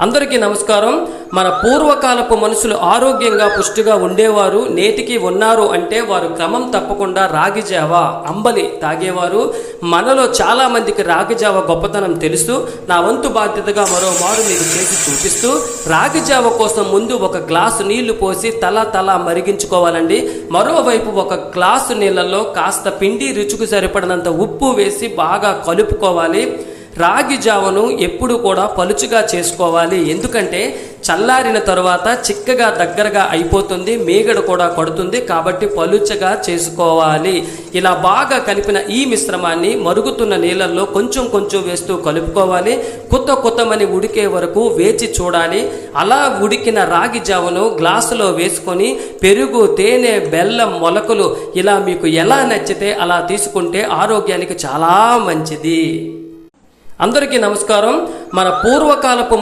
అందరికీ నమస్కారం. మన పూర్వకాలపు మనుషులు ఆరోగ్యంగా పుష్టిగా ఉండేవారు, నేటికి ఉన్నారు అంటే వారు క్రమం తప్పకుండా రాగి జావ, అంబలి తాగేవారు. మనలో చాలా మందికి రాగి జావ గొప్పతనం తెలుసు. నా వంతు బాధ్యతగా మరో మారు మీకు చేసి చూపిస్తూ, రాగి జావ కోసం ముందు ఒక గ్లాసు నీళ్లు పోసి తల మరిగించుకోవాలండి. మరోవైపు ఒక గ్లాసు నీళ్ళల్లో కాస్త పిండి రుచికి సరిపడినంత ఉప్పు వేసి బాగా కలుపుకోవాలి. రాగి జావను ఎప్పుడు కూడా పలుచుగా చేసుకోవాలి, ఎందుకంటే చల్లారిన తర్వాత చిక్కగా దగ్గరగా అయిపోతుంది, మీగడ కూడా కొడుతుంది. కాబట్టి పలుచగా చేసుకోవాలి. ఇలా బాగా కలిపిన ఈ మిశ్రమాన్ని మరుగుతున్న నీళ్ళల్లో కొంచెం వేస్తూ కలుపుకోవాలి. కొత్తమని ఉడికే వరకు వేచి చూడాలి. అలా ఉడికిన రాగి జావను గ్లాసులో వేసుకొని పెరుగు, తేనె, బెల్లం, మొలకలు ఇలా మీకు ఎలా నచ్చితే అలా తీసుకుంటే ఆరోగ్యానికి చాలా మంచిది. అందరికీ నమస్కారం. మన పూర్వకాలపు